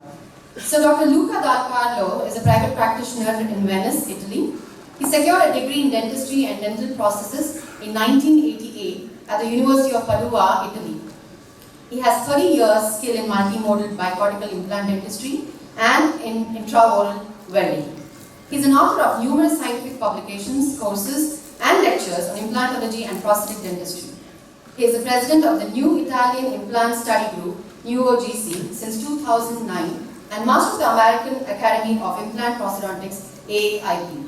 So Dr. Luca Dal Carlo is a private practitioner in Venice, Italy. He secured a degree in dentistry and dental processes in 1988 at the University of Padua, Italy. He has 30 years skill in multi-modal bicortical implant dentistry and in intraoral welding. He is an author of numerous scientific publications, courses, and lectures on implantology and prosthetic dentistry. He is the president of the New Italian Implant Study Group, NUOGC, since 2009, and master of the American Academy of Implant Prosthodontics, AIP.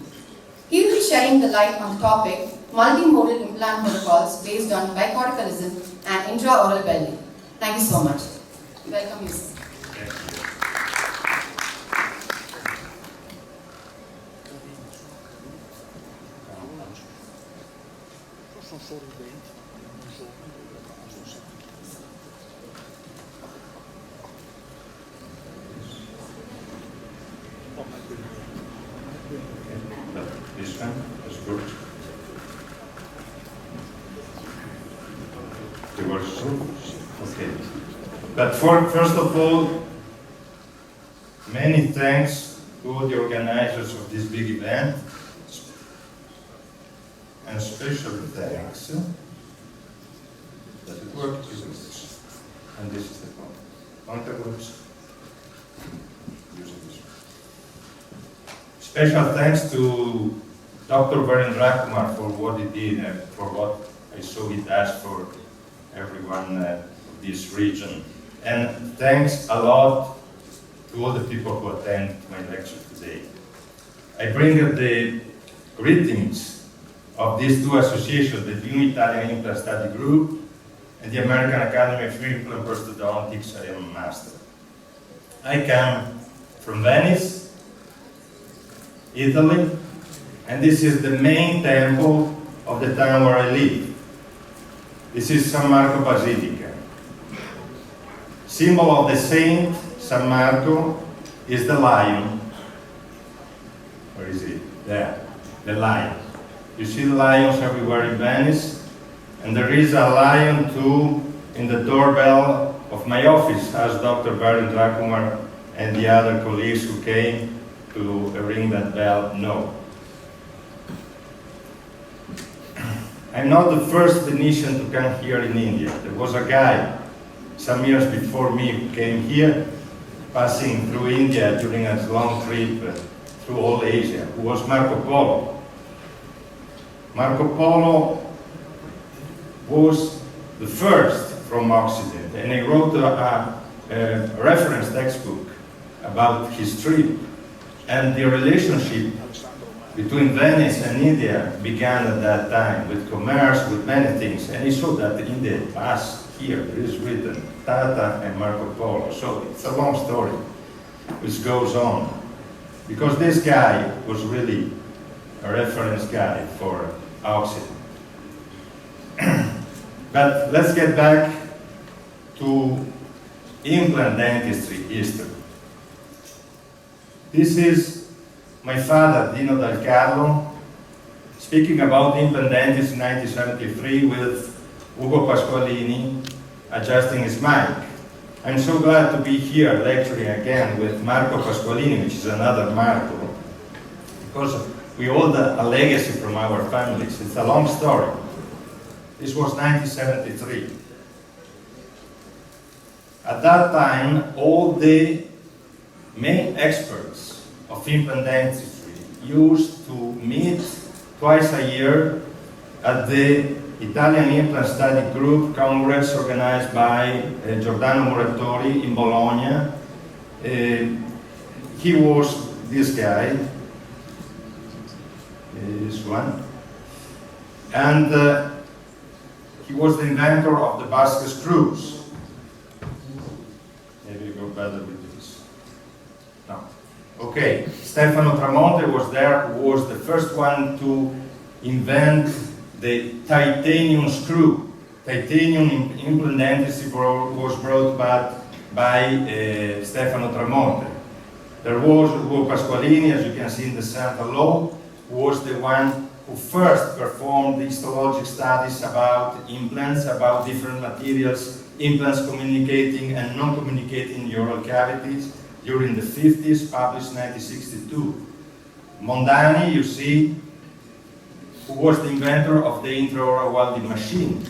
He will be shedding the light on the topic multimodal implant protocols based on bicorticalism and intraoral welding. Thank you so much. Welcome you, sir. This one is good. Okay. But first of all, many thanks to the organizers of this big event, and special thanks that it works, and this is the point. Pointer works. Using this one. Special thanks to Dr. Kumar for what he did and for what I saw he does for everyone of this region. And thanks a lot to all the people who attend my lecture today. I bring the greetings of these two associations, the New Italian Implant Study Group and the American Academy of Implant Prosthodontics. I am a master. I come from Venice, Italy, and this is the main temple of the town where I live. This is San Marco Basilica. Symbol of the saint, San Marco, is the lion. Where is it? There, the lion. You see lions everywhere in Venice, and there is a lion too in the doorbell of my office, as Dr. Kumar and the other colleagues who came to ring that bell know. I'm not the first Venetian to come here in India. There was a guy some years before me who came here, passing through India during a long trip through all Asia, who was Marco Polo. Marco Polo was the first from Occident, and he wrote a reference textbook about his trip, and the relationship between Venice and India began at that time, with commerce, with many things, and he saw that in the past here, it is written Tata and Marco Polo, so it's a long story which goes on, because this guy was really a reference guy for Occident. But let's get back to implant dentistry history. This is my father, Dino Dal Carlo, speaking about implant dentistry in 1973 with Ugo Pasqualini adjusting his mic. I'm so glad to be here lecturing again with Marco Pasqualini, which is another Marco, because we hold a legacy from our families. It's a long story. This was 1973. At that time, all the main experts of implant dentistry used to meet twice a year at the Italian Implant Study Group Congress organized by Giordano Muratori in Bologna. He was this guy, this one, and he was the inventor of the basket screws. Maybe you go better with this. No. Okay, Stefano Tramonte was there, who was the first one to invent the titanium screw. Titanium implant dentistry was brought back by Stefano Tramonte. There was Ugo Pasqualini, as you can see in the center below, who was the one who first performed histologic studies about implants, about different materials, implants communicating and non-communicating in the oral cavities. during the 50s, published 1962. Mondani, you see, who was the inventor of the intraoral welding machine,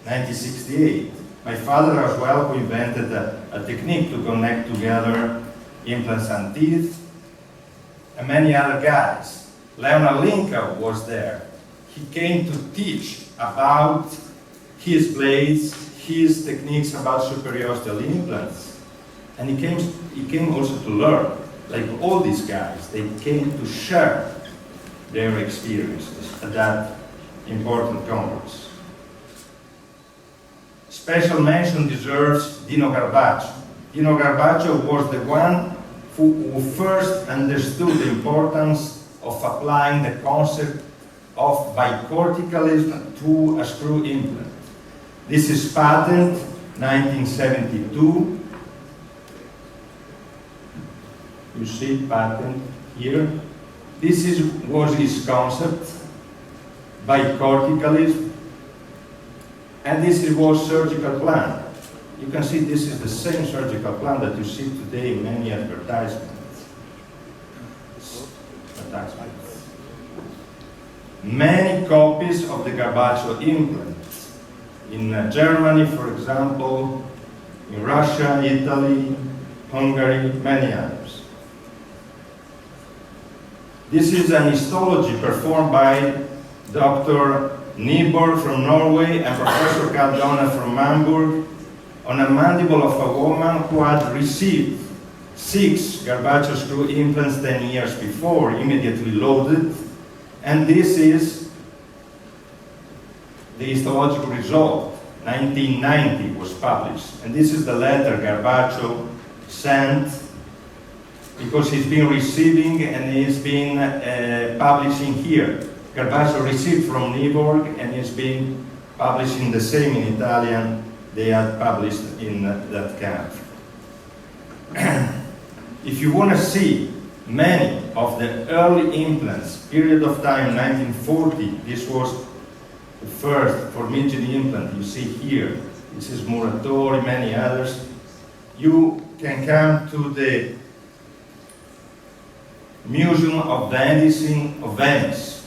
1968. My father as well, who invented a technique to connect together implants and teeth, and many other guys. Leonard Linka was there. He came to teach about his blades, his techniques about superiosteal implants. And he came also to learn. Like all these guys, they came to share their experiences at that important congress. Special mention deserves Dino Garbaccio. Dino Garbaccio was the one who first understood the importance of applying the concept of bicorticalism to a screw implant. This is patent 1972. You see patent here. This was his concept, bicorticalism, and this was surgical plan. You can see this is the same surgical plan that you see today in many advertisements. Many copies of the Garbaccio implants in Germany, for example, in Russia, Italy, Hungary, many others. This is an histology performed by Dr. Nyborg from Norway and Professor Cardona from Hamburg on a mandible of a woman who had received 6 Garbaccio screw implants 10 years before, immediately loaded. And this is the histological result. 1990 was published. And this is the letter Garbaccio sent, because he's been receiving and he's been publishing here. Garbaccio received from Nyborg and he's been publishing the same in Italian they had published in that country. If you want to see many of the early implants, period of time 1940, this was the first Formigine implant you see here. This is Muratori, many others. You can come to the Museum of Dentistry of Venice.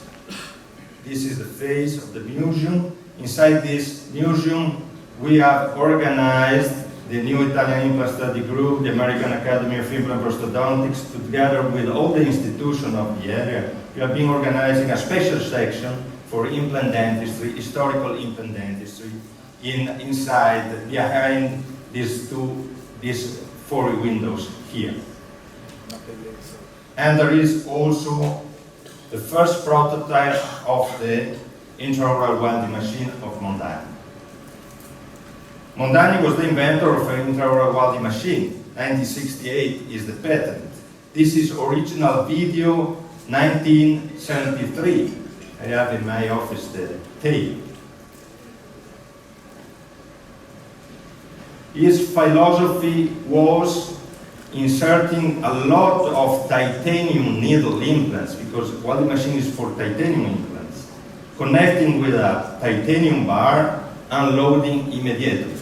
This is the face of the museum. Inside this museum, we have organized the new Italian Implant Study Group, the American Academy of Implant Prosthodontics, together with all the institutions of the area. We have been organizing a special section for implant dentistry, historical implant dentistry, inside, behind these 4 windows here. And there is also the first prototype of the intraoral welding machine of Mondani. Mondani was the inventor of an intraoral welding machine. 1968 is the patent. This is original video, 1973. I have in my office the tape. His philosophy was inserting a lot of titanium needle implants, because welding machine is for titanium implants, connecting with a titanium bar, unloading immediately.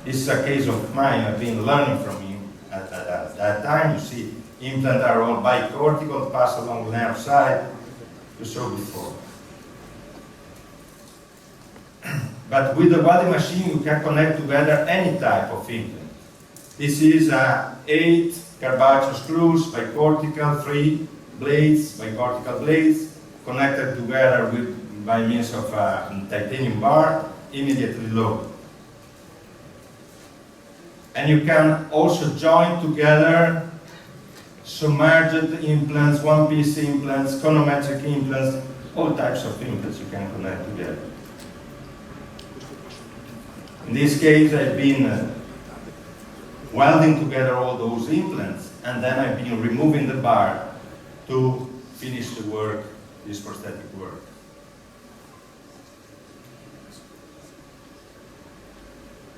This is a case of mine. I've been learning from him at that time. You see, implants are all bicortical, pass along the nerve side, you saw before. But with the welding machine, you can connect together any type of implant. This is 8 Garbaccio screws, bicortical, 3 blades, bicortical blades, connected together by means of a titanium bar, immediately loaded. And you can also join together submerged implants, one-piece implants, conometric implants, all types of implants you can connect together. In this case, I've been welding together all those implants, and then I've been removing the bar to finish the work, this prosthetic work.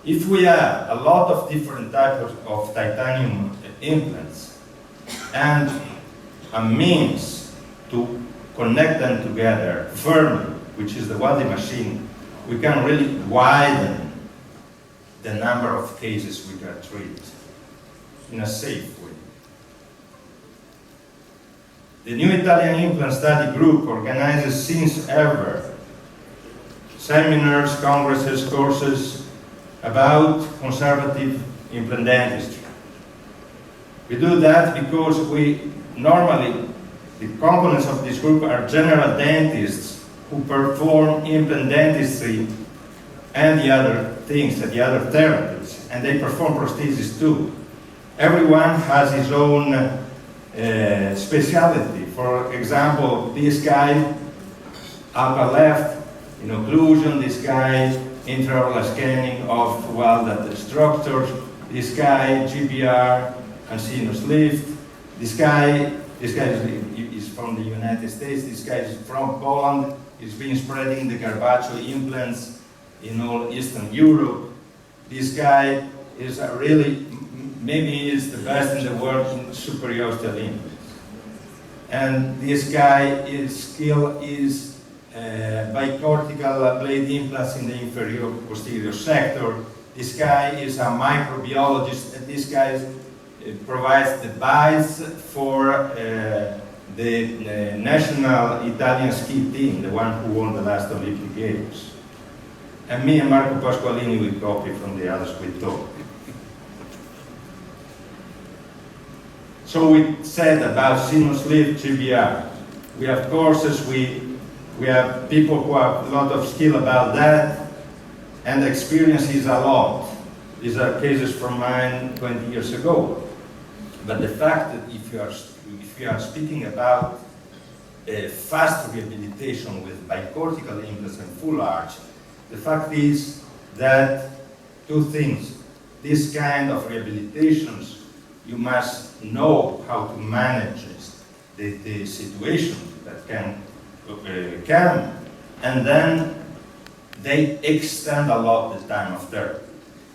If we have a lot of different types of titanium implants and a means to connect them together firmly, which is the welding machine, we can really widen the number of cases we can treat. in a safe way. The new Italian implant study group organizes since ever seminars, congresses, courses about conservative implant dentistry. We do that because normally the components of this group are general dentists who perform implant dentistry and the other things, the other therapies, and they perform prosthesis too. Everyone has his own specialty. For example, this guy, upper left, in occlusion, this guy, intraoral scanning of the structures, this guy, GBR and sinus lift, this guy is from the United States, this guy is from Poland, he's been spreading the Garbaggio implants in all Eastern Europe. This guy is maybe he is the best in the world in superiosteal implants. And this guy skill is bicortical blade implants in the inferior posterior sector. This guy is a microbiologist, and this guy provides the bites for the national Italian ski team, the one who won the last Olympic Games. And me and Marco Pasqualini, we copy from the others we talk. So we said about sinus lift, GBR. We have courses, we have people who have a lot of skill about that, and experience is a lot. These are cases from mine 20 years ago. But the fact that if you are speaking about fast rehabilitation with bicortical implants and full arch, the fact is that two things. This kind of rehabilitations, you must know how to manage the situation that can come, and then they extend a lot the time of therapy.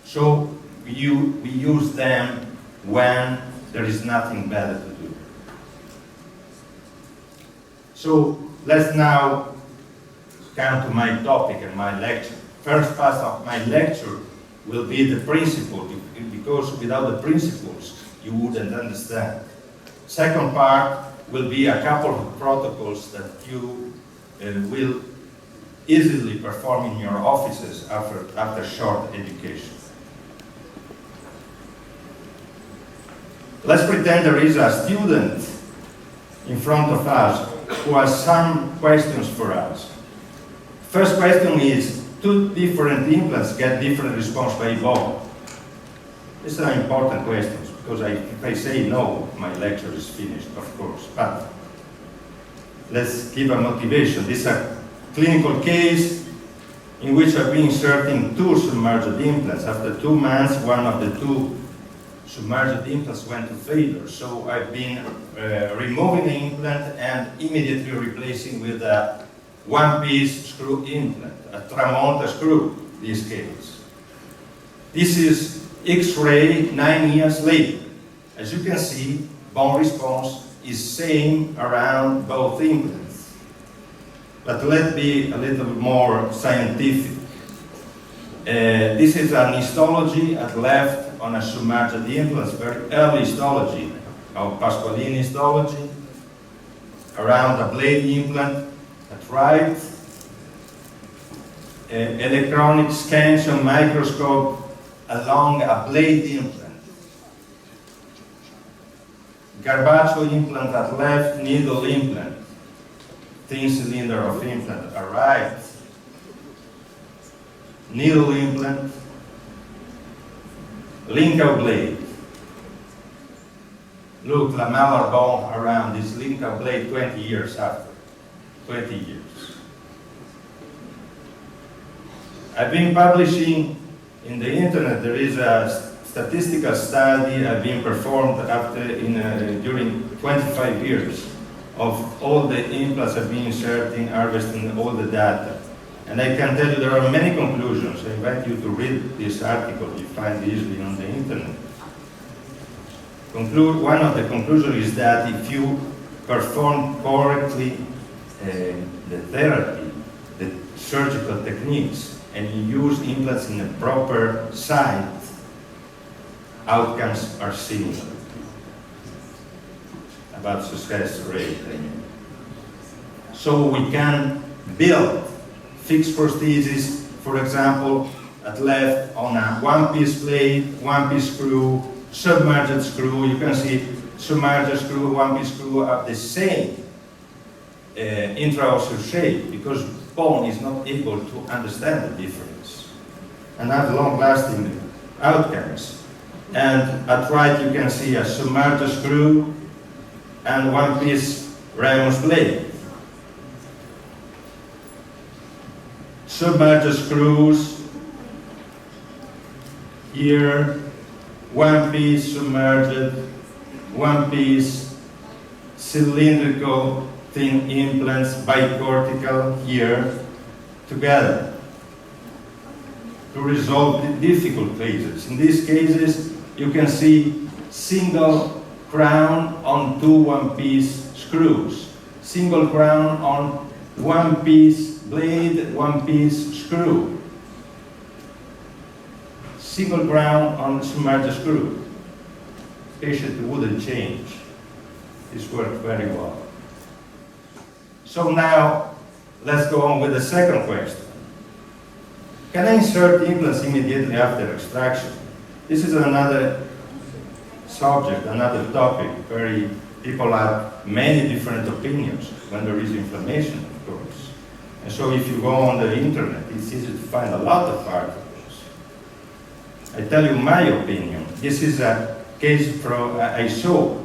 So we use them when there is nothing better to do. So let's now come to my topic and my lecture. First part of my lecture will be the principle, because without the principles you wouldn't understand. Second part will be a couple of protocols that you will easily perform in your offices after short education. Let's pretend there is a student in front of us who has some questions for us. First question is, two different implants get different response by bone. This is an important question, because if I say no, my lecture is finished, of course. But let's give a motivation. This is a clinical case in which I've been inserting two submerged implants. After 2 months, one of the two submerged implants went to failure. So I've been removing the implant and immediately replacing with a one-piece screw implant, a Tramonta screw, this case. This is X-ray 9 years later. As you can see, bone response is same around both implants. But let's be a little more scientific. This is an histology at left on a submerged implants, very early histology of Pasqualini histology, around a blade implant at right, electronic scans on microscope along a blade implant. Garbaggio implant at left, needle implant, thin cylinder of implant at right, needle implant, lingual blade. Look, lamellar bone around this lingual blade 20 years after. 20 years. I've been publishing in the internet. There is a statistical study I've been performed during 25 years of all the implants I've been inserting, harvesting all the data. And I can tell you there are many conclusions. I invite you to read this article. You find it easily on the internet. One of the conclusions is that if you perform correctly the therapy, the surgical techniques, and you use implants in a proper site, outcomes are similar. About success rate, I mean. So we can build fixed prosthesis, for example, at left on a one-piece blade, one-piece screw, submerged screw. You can see submerged screw, one-piece screw have the same intraosseous shape because bone is not able to understand the difference and have long-lasting outcomes. And at right you can see a submerged screw and one-piece ramus blade. Submerged screws here, one piece submerged, one piece cylindrical thin implants bicortical here together to resolve the difficult cases. In these cases, you can see single crown on two one-piece screws, single crown on one-piece blade, one-piece screw, single crown on submerged screw. Patient wouldn't change. This worked very well. So now, let's go on with the second question. Can I insert implants immediately after extraction? This is another subject, another topic. People have many different opinions when there is inflammation, of course. And so if you go on the internet, it's easy to find a lot of articles. I tell you my opinion. This is a case I saw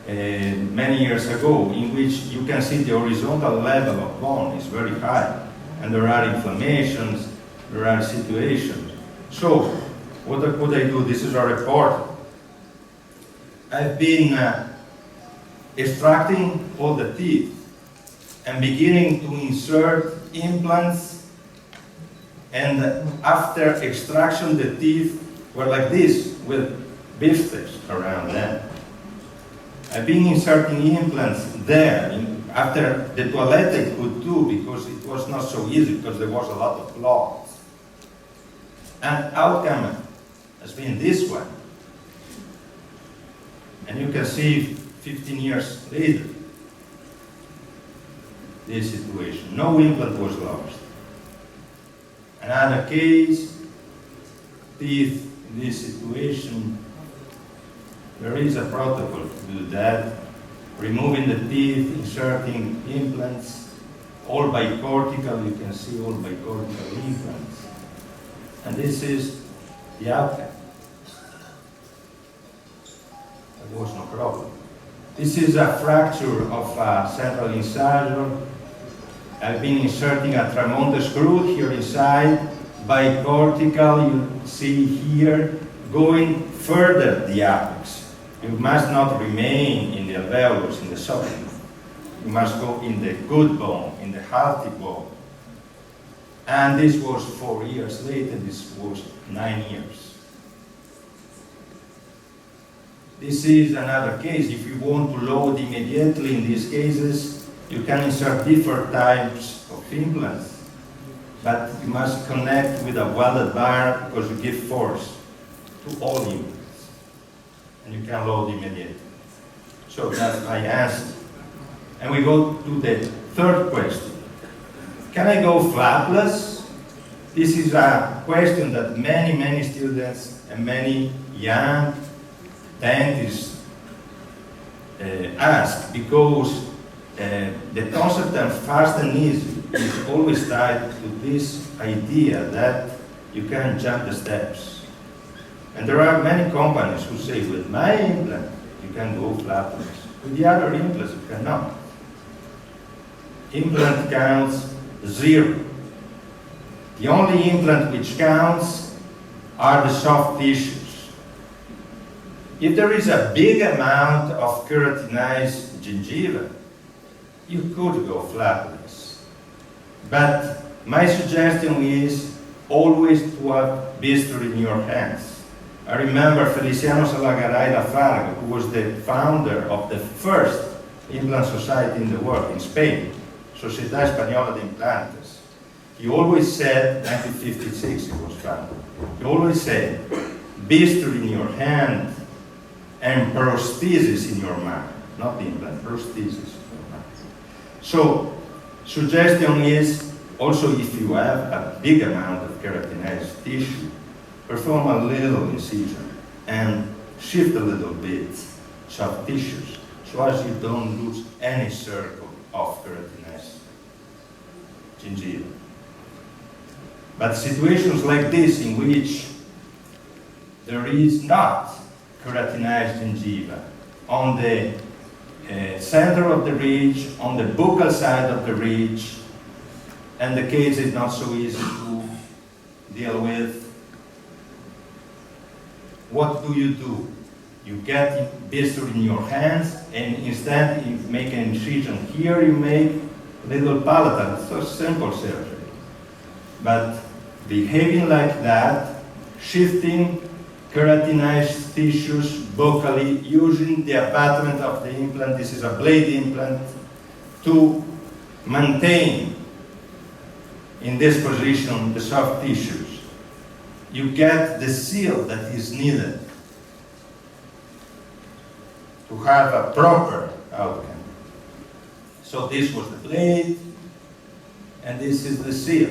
many years ago, in which you can see the horizontal level of bone is very high, and there are inflammations, there are situations. So, what could I do? This is a report. I've been extracting all the teeth and beginning to insert implants, and after extraction the teeth were like this, with beefsteaks around them. I've been inserting implants there. After the toilet I could do, because it was not so easy, because there was a lot of clots. And outcome has been this one. And you can see 15 years later, this situation. No implant was lost. Another case, teeth in this situation. There is a protocol to do that. Removing the teeth, inserting implants, all bicortical, you can see all bicortical implants. And this is the outcome. There was no problem. This is a fracture of a central incisor. I've been inserting a Tramonte screw here inside, bicortical, you see here, going further the apex. You must not remain in the alveolus, in the socket. You must go in the good bone, in the healthy bone. And this was 4 years later, this was 9 years. This is another case. If you want to load immediately in these cases, you can insert different types of implants. But you must connect with a welded bar because you give force to all implants. And you can load immediately. So that's my answer. And we go to the third question. Can I go flapless? This is a question that many students and many young dentists ask, because the concept of fast and easy is always tied to this idea that you can jump the steps. And there are many companies who say, with my implant, you can go flapless. With the other implants, you cannot. Implant counts 0. The only implant which counts are the soft tissues. If there is a big amount of keratinized gingiva, you could go flapless. But my suggestion is always to have bisturi in your hands. I remember Feliciano Salagaray Lafarga, who was the founder of the first implant society in the world, in Spain, Sociedad Española de Implantes. He always said, 1956 it was founded, he always said, bisturi in your hand, and prosthesis in your mouth. Not implant, prosthesis in your mouth. So, suggestion is also if you have a big amount of keratinized tissue, perform a little incision and shift a little bit soft tissues so as you don't lose any circle of keratinized gingiva. But situations like this in which there is not keratinized gingiva on the center of the ridge, on the buccal side of the ridge, and the case is not so easy to deal with, what do? You get bisturi in your hands, and instead you make an incision here, you make little palatal. It's a simple surgery. But behaving like that, shifting keratinized tissues buccally, using the abutment of the implant, this is a blade implant, to maintain in this position the soft tissues. You get the seal that is needed to have a proper outcome. So this was the blade, and this is the seal.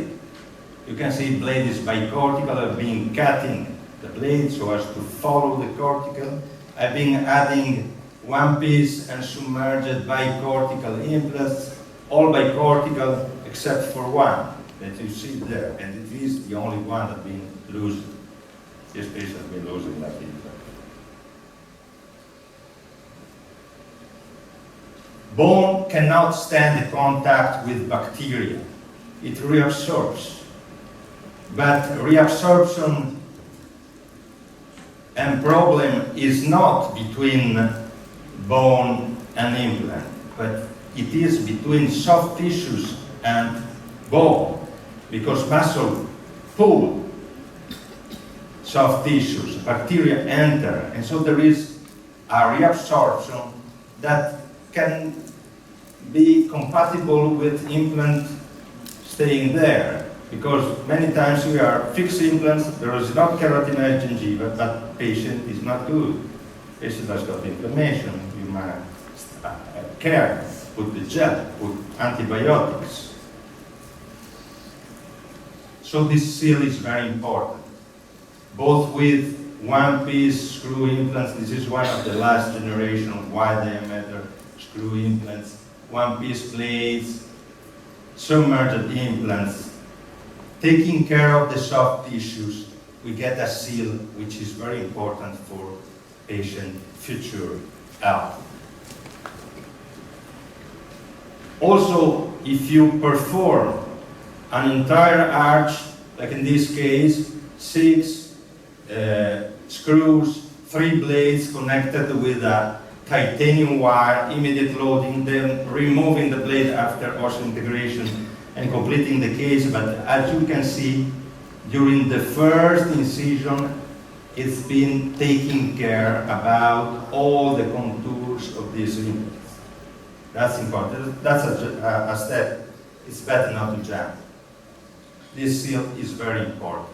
You can see blade is bicortical. I've been cutting the blade so as to follow the cortical. I've been adding one piece and submerged bicortical implants, all bicortical except for one that you see there, and it is the only one that's been losing. This piece has been losing that implant. Bone cannot stand the contact with bacteria. It reabsorbs. But reabsorption and problem is not between bone and implant, but it is between soft tissues and bone, because muscle pull soft tissues, bacteria enter, and so there is a reabsorption that can be compatible with implant staying there, because many times we are fixed implants, there is not keratinized gingiva, but patient is not good. Patient has got inflammation, you might care, put the gel, put antibiotics. So this seal is very important, both with one-piece screw implants. This is one of the last generation of wide diameter screw implants, one-piece blades, submerged implants. Taking care of the soft tissues, we get a seal which is very important for patient future health. Also, if you perform an entire arch, like in this case, 6 screws, 3 blades connected with a titanium wire, immediate loading, then removing the blade after osseointegration and completing the case. But as you can see, during the first incision, it's been taking care about all the contours of these implants. That's important. That's a step. It's better not to jump. This seal is very important.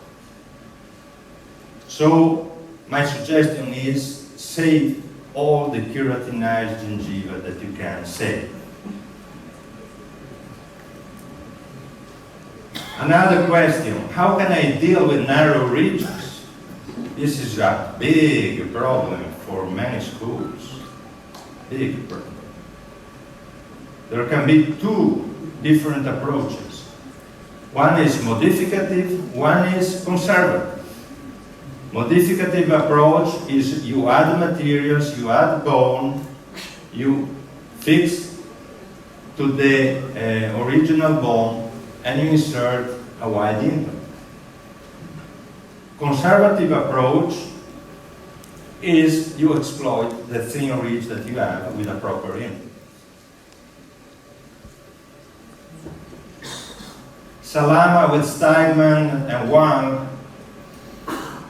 So my suggestion is save all the keratinized gingiva that you can save. Another question, how can I deal with narrow ridges? This is a big problem for many schools. Big problem. There can be 2 different approaches. One is modificative, one is conservative. Modificative approach is you add materials, you add bone, you fix to the original bone, and you insert a wide implant. Conservative approach is you exploit the thin ridge that you have with a proper implant. Salama with Steigman and Wang,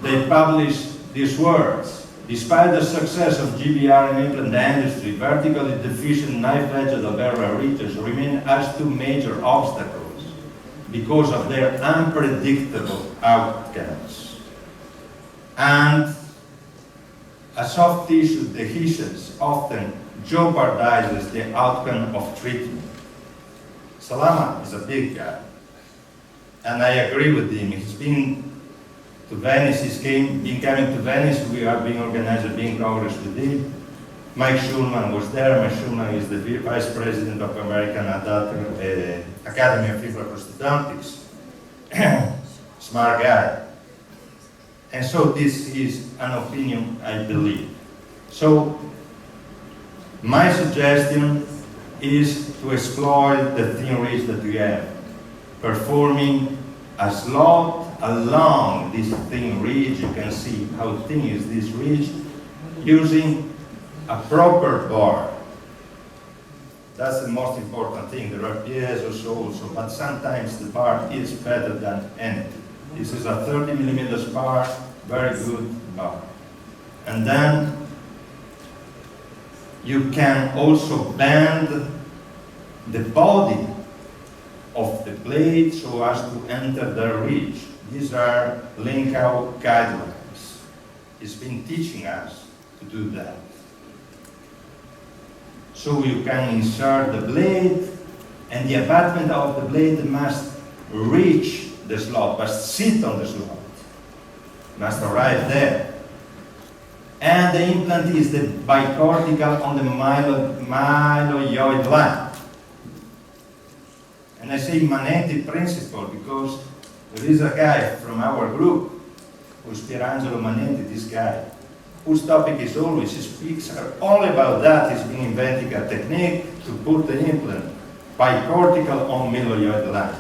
they published these words. Despite the success of GBR in implant dentistry, vertically deficient knife-edged alveolar ridges remain as 2 major obstacles because of their unpredictable outcomes. And a soft tissue dehiscence often jeopardizes the outcome of treatment. Salama is a big guy, and I agree with him. He's been to Venice, been coming to Venice, we are being organized a big congress with him. Mike Schulman was there. Mike Schulman is the vice president of American Academy of Fibral Prosthodontics. Smart guy. And so this is an opinion I believe. So my suggestion is to exploit the thin ridge that we have, performing a slot along this thin ridge. You can see how thin is this ridge, using a proper bar. That's the most important thing. There are piezo also, but sometimes the bar is better than anything. This is a 30 millimeters bar, very good bar. And then you can also bend the body of the blade so as to enter the ridge. These are link-out guidelines. He's been teaching us to do that. So you can insert the blade, and the abutment of the blade must reach the slot, must sit on the slot, must arrive there. And the implant is the bicortical on the myloid line. And I say magnetic principle because there is a guy from our group, who's Pierangelo Manetti, this guy, whose topic is always, he speaks only about that. He's been inventing a technique to put the implant bicortical on myloid line.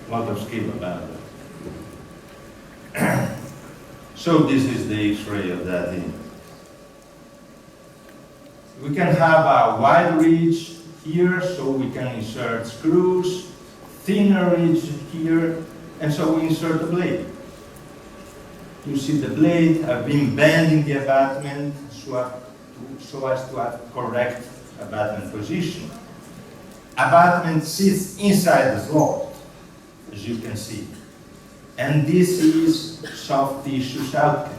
A lot of skill about that. So this is the X-ray of that implant. We can have a wide ridge here, so we can insert screws, thinner ridge here, and so we insert the blade. You see the blade, I've been bending the abutment so as to have correct abutment position. Abutment sits inside the slot, as you can see. And this is soft tissue outcome.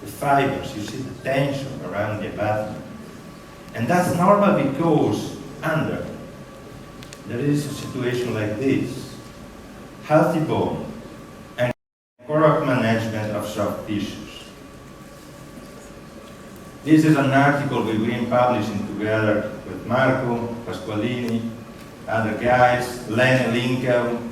The fibers, you see the tension around the abutment. And that's normal because under there is a situation like this. Healthy bone and correct management of soft tissues. This is an article we've been publishing together with Marco Pasqualini, other guys, Lenny Lincoln,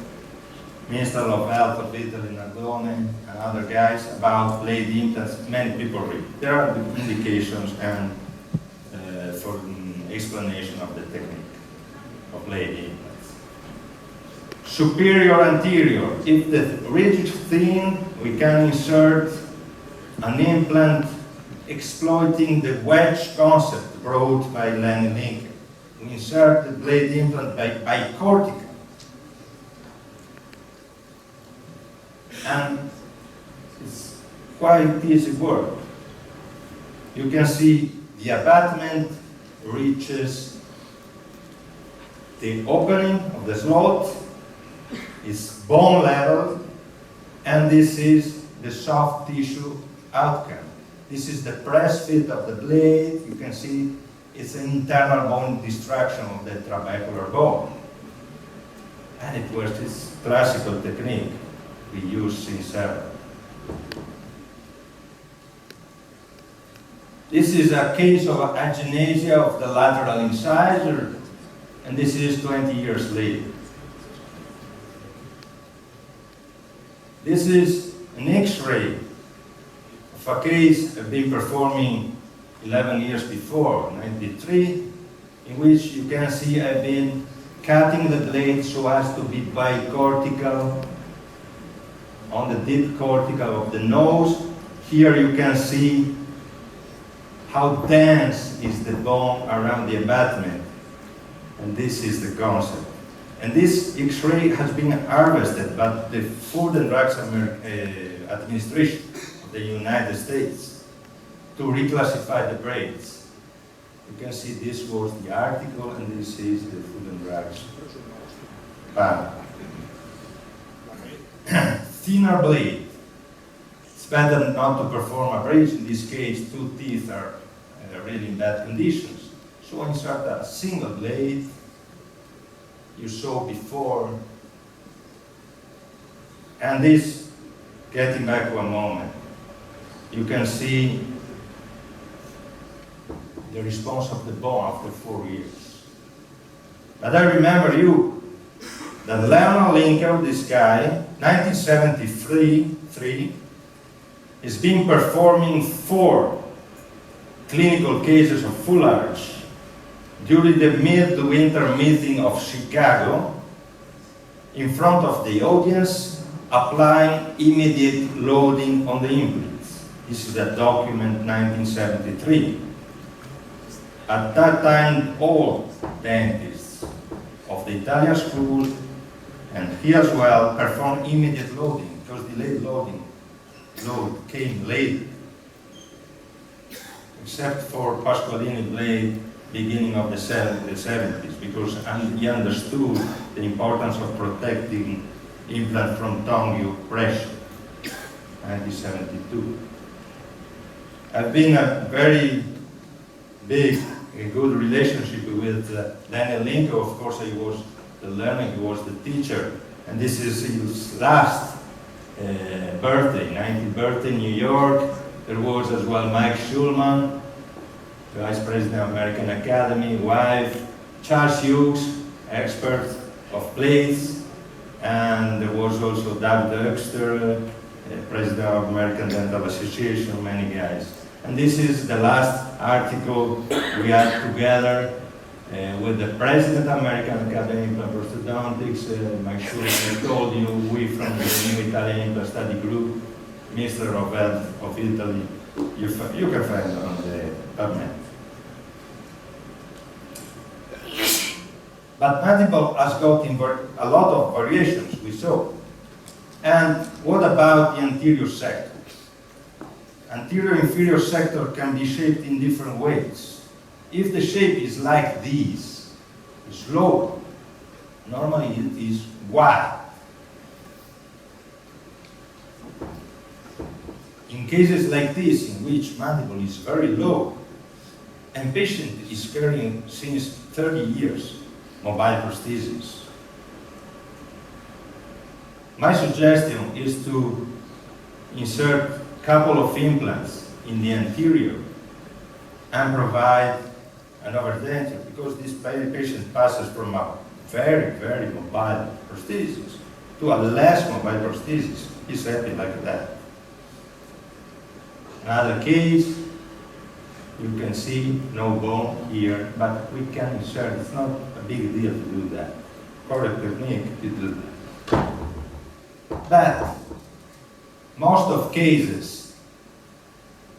Minister of Health of Italy, Nardone, and other guys about blade implants. Many people read. There are indications and for explanation of the technique of blade implants. Superior anterior. If the ridge is thin, we can insert an implant exploiting the wedge concept brought by Lenny Lincoln. We insert the blade implant bicortical. And it's quite easy work. You can see the abutment reaches the opening of the slot, is bone level, and this is the soft tissue outcome. This is the press fit of the blade. You can see it's an internal bone destruction of the trabecular bone. And it was this classical technique we use since ever. This is a case of agenesia of the lateral incisor, and this is 20 years later. This is an X-ray of a case I've been performing 11 years before, 93, in which you can see I've been cutting the blade so as to be bicortical on the deep cortical of the nose. Here you can see how dense is the bone around the abutment. And this is the concept. And this X-ray has been harvested by the Food and Drugs Administration of the United States to reclassify the braids. You can see this was the article, and this is the Food and Drugs panel. Thinner blade. It's better not to perform a bridge. In this case, two teeth are really in bad conditions. So insert a single blade. You saw before. And this, getting back to a moment, you can see the response of the bone after 4 years. But I remember you, that Leonard Lincoln, this guy, 1973, has been performing 4 clinical cases of full arch during the midwinter meeting of Chicago in front of the audience, applying immediate loading on the implants. This is a document 1973. At that time, all dentists of the Italian school and he as well performed immediate loading because delayed load came late, except for Pasqualini blade beginning of the 70s, because he understood the importance of protecting implant from tongue pressure, 1972. I've been a very big and good relationship with Daniel Lincoln. Of course, he was the learner, he was the teacher, and this is his last birthday, 90th birthday in New York. There was as well Mike Schulman, the Vice President of American Academy, wife, Charles Hughes, expert of plates, and there was also Doug Dexter, President of American Dental Association, many guys. And this is the last article we had together with the President of American Academy of Implant Prosthodontics, Mike Schulman. I told you, we from the new Italian Implant Study Group, Minister of Health of Italy, you can find on the PubMed. But mandible has got a lot of variations, we saw. And what about the anterior sector? Anterior inferior sector can be shaped in different ways. If the shape is like this, it's low, normally it is wide. In cases like this, in which mandible is very low, and patient is carrying since 30 years mobile prosthesis, my suggestion is to insert a couple of implants in the anterior and provide an overdenture, because this patient passes from a very, very mobile prosthesis to a less mobile prosthesis. He's happy like that. Another case, you can see no bone here, but we can insert. It's not a big deal to do that. Correct technique to do that. But most of cases,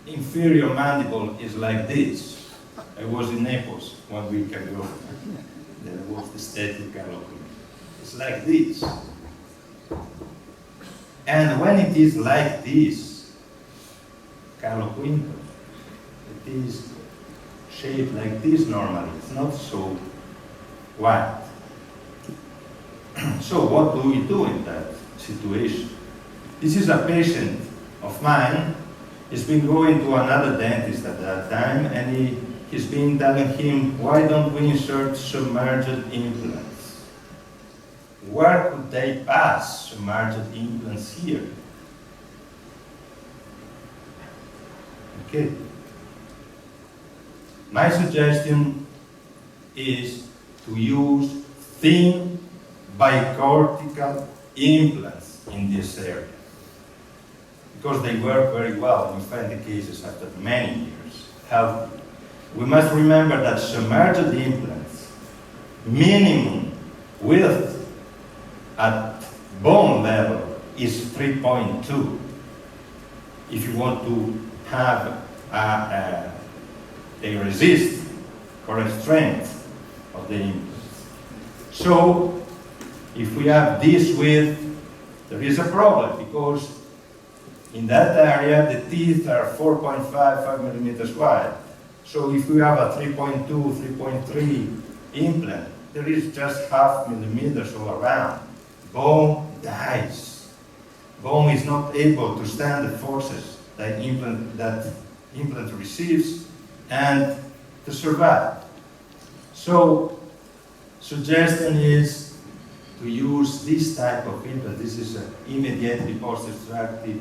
inferior mandible is like this. I was in Naples 1 week ago. There was the static Carlo. It's like this. And when it is like this, Carlo Quinto, it is shaped like this normally. It's not so wide. So what do we do in that situation? This is a patient of mine. He's been going to another dentist at that time, and he's been telling him, why don't we insert submerged implants? Where could they pass submerged implants here? Okay. My suggestion is to use thin bicortical implants in this area, because they work very well. We find the cases after many years healthy. We must remember that submerged implants, minimum width at bone level is 3.2. If you want to have they resist correct strength of the implants. So if we have this width, there is a problem, because in that area the teeth are 5 millimeters wide. So if we have a 3.2, 3.3 implant, there is just 0.5 millimeters all around. Bone dies. bone is not able to stand the forces that implant receives and to survive. So, suggestion is to use this type of implant. This is an immediately post-extractive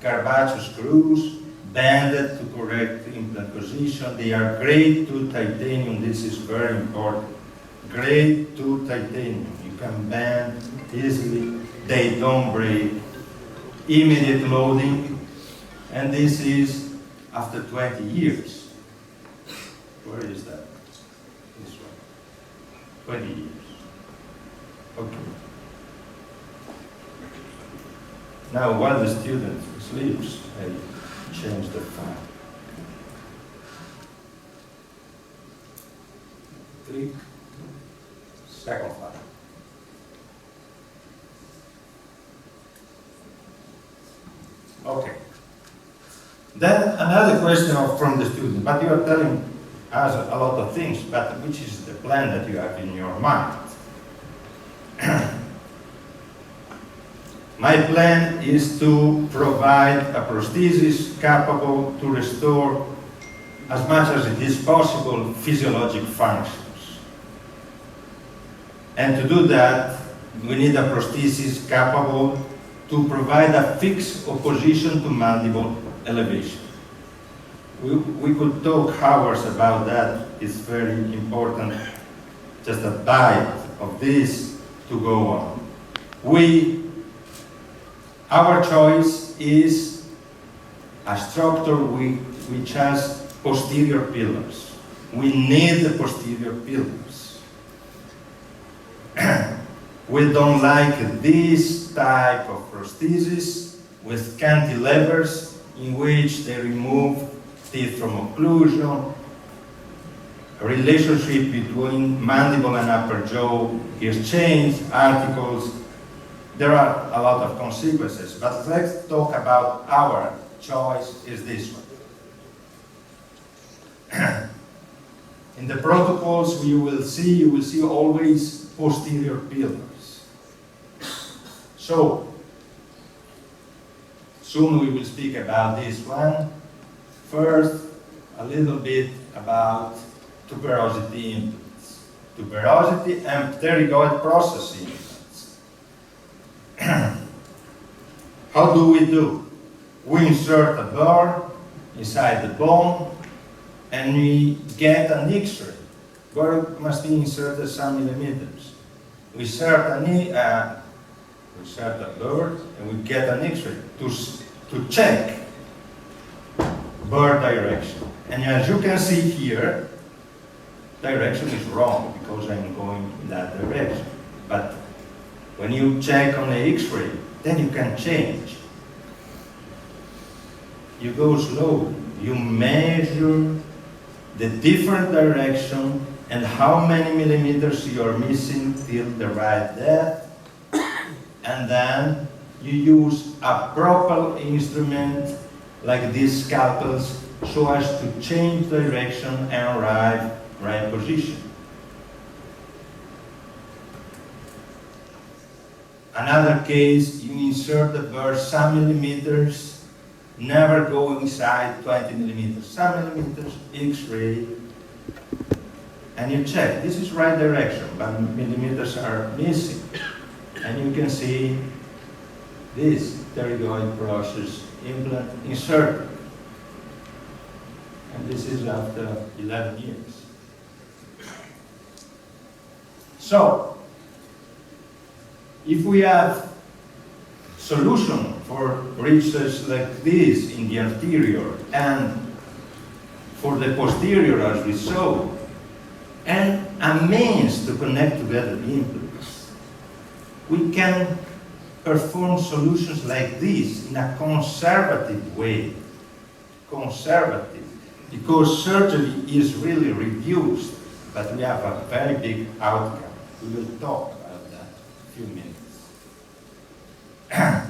Carpaccio screws, banded to correct implant position. They are grade 2 titanium. This is very important. Grade 2 titanium. You can bend easily. They don't break. Immediate loading. And this is after 20 years. Where is that? This one. 20 years. Okay. Now, while the student sleeps, I change the file. Click. Second file. Okay. Then another question from the student, but you are telling us a lot of things, but which is the plan that you have in your mind? My plan is to provide a prosthesis capable to restore as much as it is possible physiologic functions. And to do that, we need a prosthesis capable to provide a fixed opposition to mandible elevation. We could talk hours about that. It's very important, just a bite of this to go on. Our choice is a structure which has posterior pillars. We need the posterior pillars. We don't like this type of prosthesis with cantilevers in which they remove teeth from occlusion. A relationship between mandible and upper jaw is changed, articles. There are a lot of consequences, but let's talk about our choice is this one. In the protocols you will see always posterior pillars. So, soon we will speak about this one. First, a little bit about tuberosity implants. Tuberosity and pterygoid processing implants. How do we do? We insert a burr inside the bone and we get an X-ray. Burr must be inserted some millimeters. We insert a burr and we get an X-ray to check burr direction. And as you can see here, direction is wrong because I'm going in that direction. But when you check on the X-ray, then you can change. You go slowly. You measure the different direction and how many millimeters you are missing till the right depth. And then you use a proper instrument like these scalpels so as to change direction and arrive right position. Another case, you insert the burr some millimeters, never go inside 20 millimeters, some millimeters, X-ray, and you check. This is right direction, but millimeters are missing. And you can see this pterygoid process implant inserted. And this is after 11 years. So, if we have solution for breaches like this in the anterior and for the posterior as we saw, and a means to connect together the implants, we can perform solutions like this in a conservative way. Conservative, because surgery is really reduced, but we have a very big outcome. We will talk about that in a few minutes.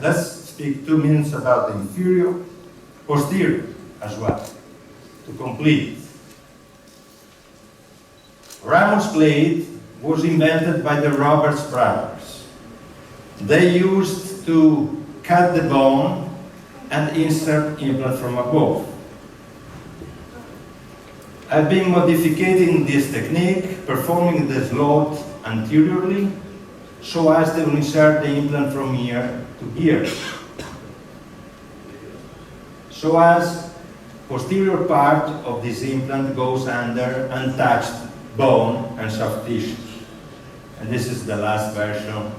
Let's speak 2 minutes about the inferior, posterior as well, to complete. Ramus plate was invented by the Roberts brothers. They used to cut the bone and insert implant from above. I've been modifying this technique, performing the slot anteriorly so as to insert the implant from here to here. So as posterior part of this implant goes under untouched bone and soft tissues. And this is the last version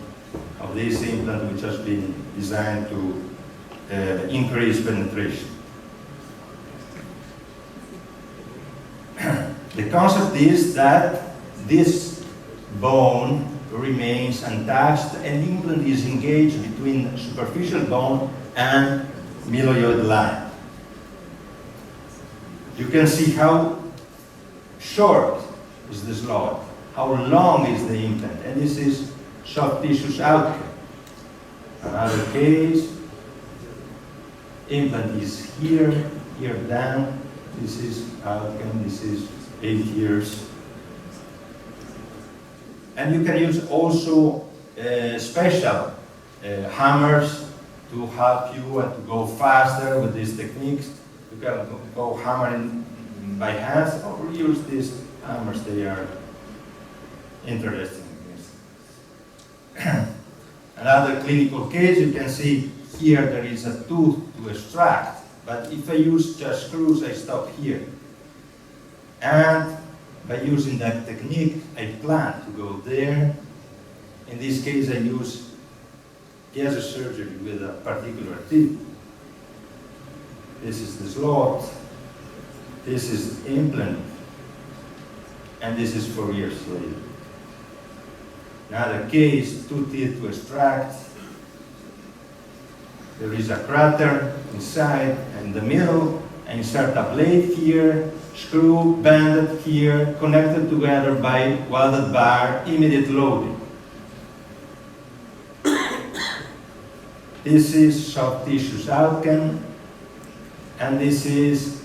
of this implant, which has been designed to increase penetration. The concept is that this bone remains untouched and the implant is engaged between superficial bone and myloid line. You can see how short is the slot, how long is the implant, and this is soft tissues outcome. Another case, implant is here, here down, this is outcome, this is 8 years. And you can use also special hammers to help you and to go faster with these techniques. You can go hammering by hand or use these hammers, they are interesting. Another clinical case, you can see here there is a tooth to extract, but if I use just screws, I stop here. And by using that technique, I plan to go there. In this case, I use laser surgery with a particular tip. This is the slot, this is the implant, and this is 4 years later. Another case, 2 teeth to extract. There is a crater inside, in the middle. I insert a blade here, screw, banded here, connected together by welded bar, immediate loading. This is soft tissues outcome, and this is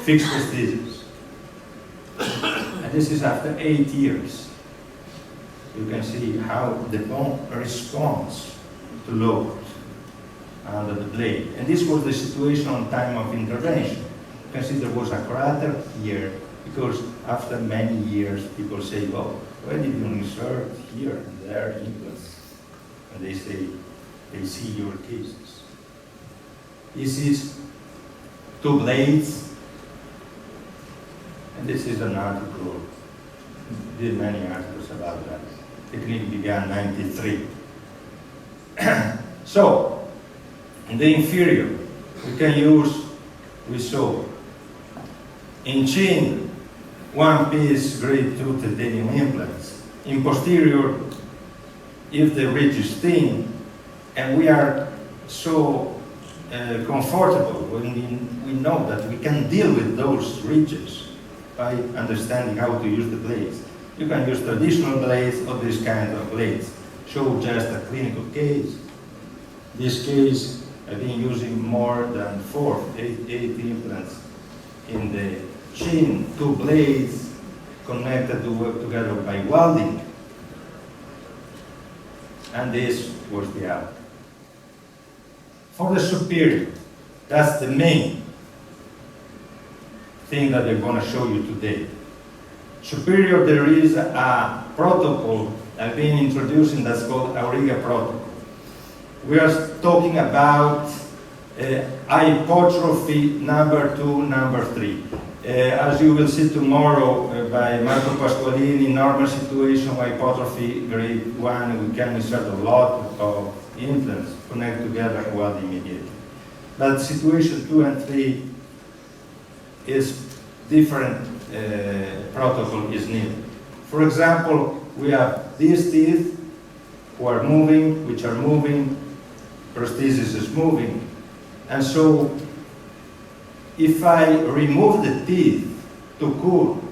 fixed prosthesis. And this is after 8 years. You can see how the bone responds to load under the blade. And this was the situation on time of intervention. You can see there was a crater here, because after many years, people say, well, why did you insert here and there implants? And they say, they see your cases. This is 2 blades, and this is an article. Did many articles about that. Technique began in '93. So, in the inferior, we can use, we saw, in chin, 1-piece grade 2 titanium implants. In posterior, if the ridge is thin, and we are so comfortable when we know that we can deal with those ridges by understanding how to use the blades. You can use traditional blades or this kind of blades. Show just a clinical case. This case, I've been using more than 8 implants in the chin, 2 blades connected to work together by welding. And this was the outcome. For the superior, that's the main thing that I'm going to show you today. Superior, there is a protocol I've been introducing that's called Auriga protocol. We are talking about hypertrophy number 2, number 3. As you will see tomorrow by Marco Pasqualini, normal situation hypertrophy grade 1, we can insert a lot of implants, connect together and weld immediately. But situation 2 and 3 is different protocol is needed. For example, we have these teeth which are moving, prosthesis is moving. And so, if I remove the teeth to cool,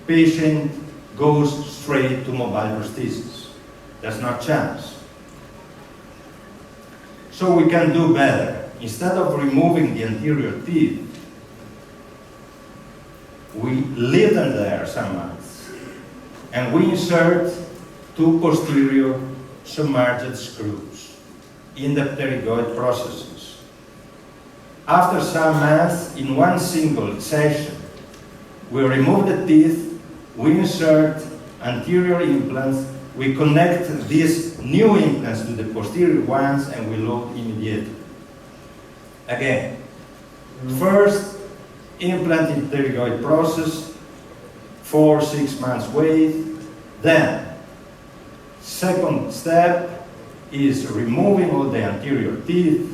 patient goes straight to mobile prosthesis. There's no chance. So we can do better. Instead of removing the anterior teeth, we leave them there some months, and we insert 2 posterior submerged screws in the pterygoid processes. After some months, in one single session, we remove the teeth, we insert anterior implants, we connect these new implants to the posterior ones, and we load immediately. Again, first implant in pterygoid process, 4-6 months wait. Then, second step is removing all the anterior teeth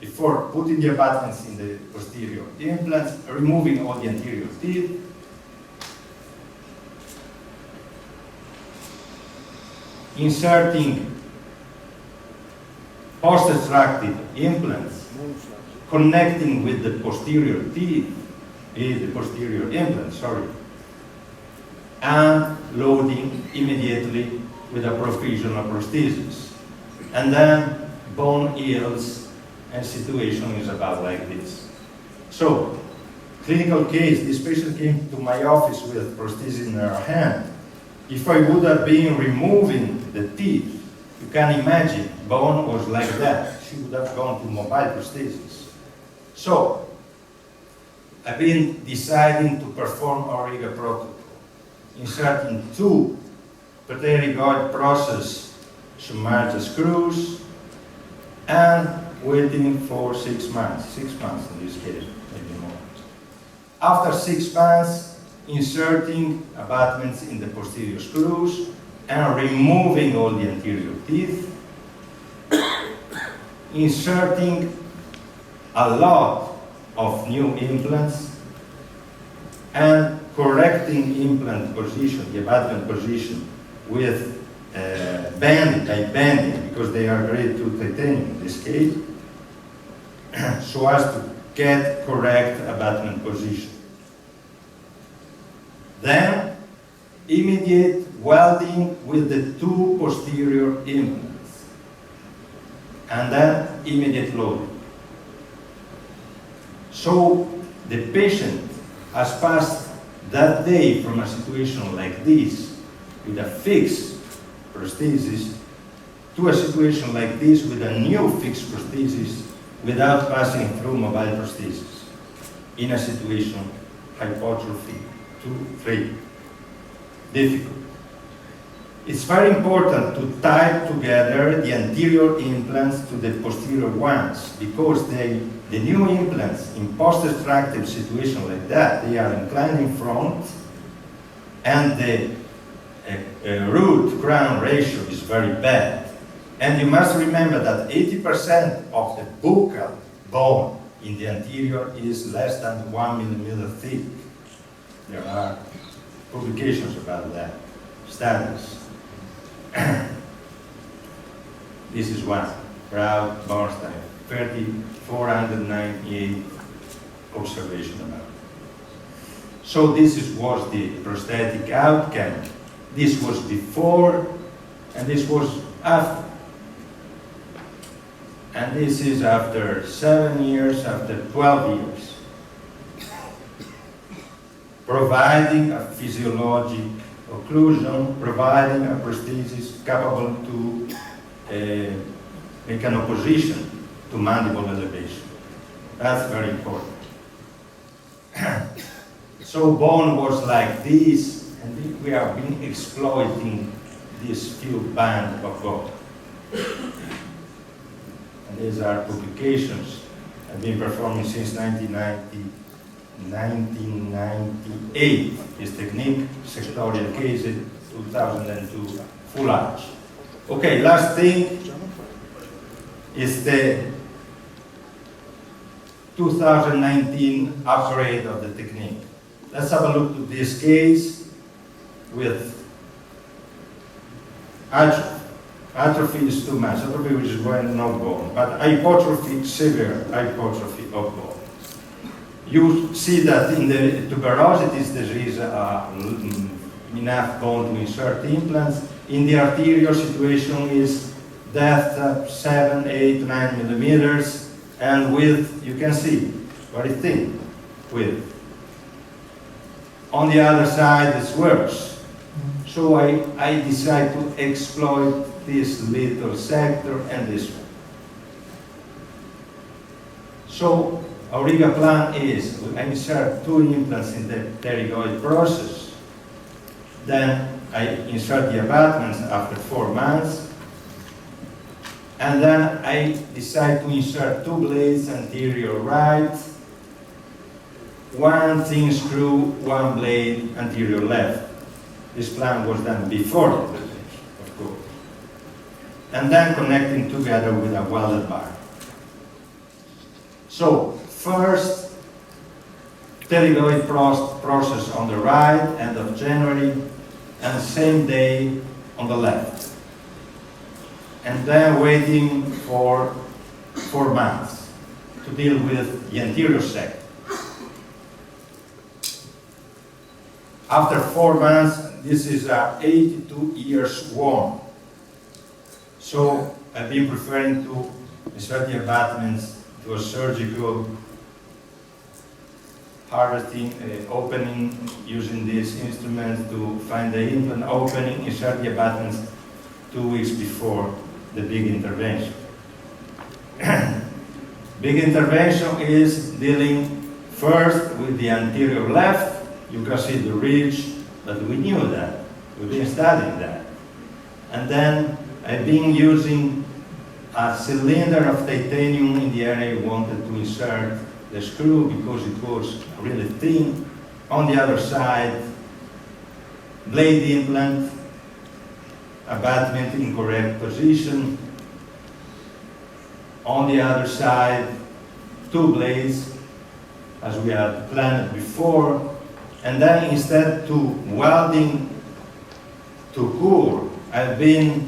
before putting the abutments in the posterior implants, removing all the anterior teeth. Inserting post-extracted implants, connecting with the posterior teeth, the posterior implants, and loading immediately with a provisional prosthesis. And then bone heals, and situation is about like this. So, clinical case, this patient came to my office with prosthesis in her hand. If I would have been removing the teeth, you can imagine, bone was like that. She would have gone to mobile prosthesis. So, I've been deciding to perform Auriga protocol, inserting 2 pterygoid process submerged screws, and waiting for 6 months. 6 months in this case, maybe more. After 6 months, inserting abutments in the posterior screws and removing all the anterior teeth, inserting a lot of new implants, and correcting implant position, the abutment position, with bending, because they are grade 2 titanium in this case, so as to get correct abutment position. Then, immediate welding with the 2 posterior implants, and then immediate loading. So, the patient has passed that day from a situation like this, with a fixed prosthesis, to a situation like this with a new fixed prosthesis without passing through mobile prosthesis, in a situation hypertrophy 2-3. Difficult. It's very important to tie together the anterior implants to the posterior ones, because the new implants in post-extractive situation like that, they are inclined in front, and the root-crown ratio is very bad. And you must remember that 80% of the buccal bone in the anterior is less than 1 millimeter thick. There are publications about that, studies. This is one, Proud Bornstein, 498 observation about it. So this was the prosthetic outcome. This was before, and this was after. And this is after 7 years, after 12 years. Providing a physiologic occlusion, providing a prosthesis capable to make an opposition to mandible elevation. That's very important. So bone was like this, and we have been exploiting this few band of bone. And these are publications I've been performing since 1998. This technique, sectorial cases, 2002, full arch. Okay, last thing is the 2019 upgrade of the technique. Let's have a look at this case with atrophy. Atrophy is too much. Atrophy, which is when no bone, but hypertrophy, severe hypertrophy of bone. You see that in the tuberosities there is enough bone to insert implants. In the arterial situation is depth 7, 8, 9 millimeters, and width, you can see, very thin width. On the other side, it's worse. So So I decided to exploit this little sector and this one. So our plan is I insert 2 implants in the pterygoid process, then I insert the abutments after 4 months, and then I decide to insert 2 blades anterior right, 1 thin screw, 1 blade anterior left. This plan was done before the intervention, of course. And then connecting together with a welded bar. So, first pterygoid process on the right, end of January, and same day on the left. And then waiting for 4 months to deal with the anterior sector. After 4 months, this is 82 years warm. So I've been preferring to insert the abutments to a surgical harvesting, opening, using this instrument to find the implant opening, insert the abutments 2 weeks before the big intervention. Big intervention is dealing first with the anterior left. You can see the ridge, but we knew that. We've been studying that. And then I've been using a cylinder of titanium in the area I wanted to insert the screw because it was really thin. On the other side, blade implant, abutment in correct position. On the other side, 2 blades, as we had planned before. And then instead to welding to core, I've been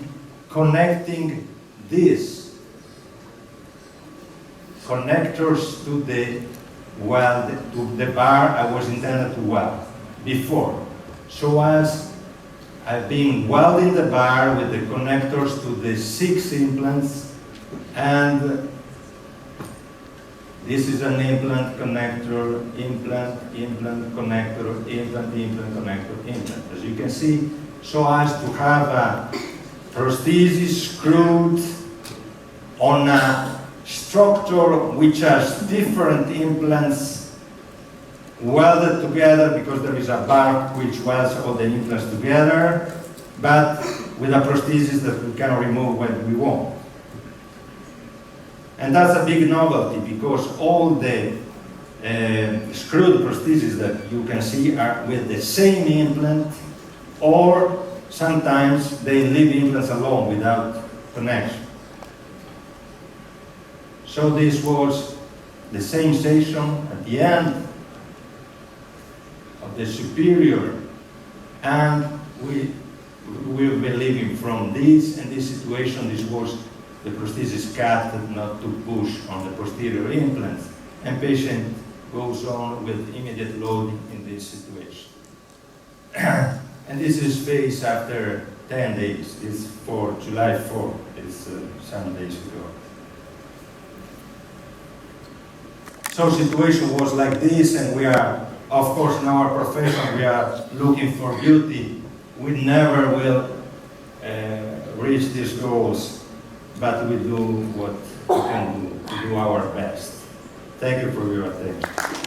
connecting these connectors to the weld, to the bar I was intended to weld before. So as I've been welding the bar with the connectors to the 6 implants, and this is an implant connector, implant, implant connector, implant, implant connector, implant. As you can see, so as to have a prosthesis screwed on a structure which has different implants welded together because there is a bar which welds all the implants together, but with a prosthesis that we can remove when we want. And that's a big novelty because all the screwed prostheses that you can see are with the same implant, or sometimes they leave implants alone without connection. So this was the same section at the end of the superior, and we will be living from this, and this situation, this was the prosthesis cut not to push on the posterior implants, and patient goes on with immediate loading in this situation. And this is phase after 10 days. It's for July 4th. It's some days ago. So situation was like this, and we are, of course, in our profession, we are looking for beauty. We never will reach these goals, but we do what we can do to do our best. Thank you for your attention.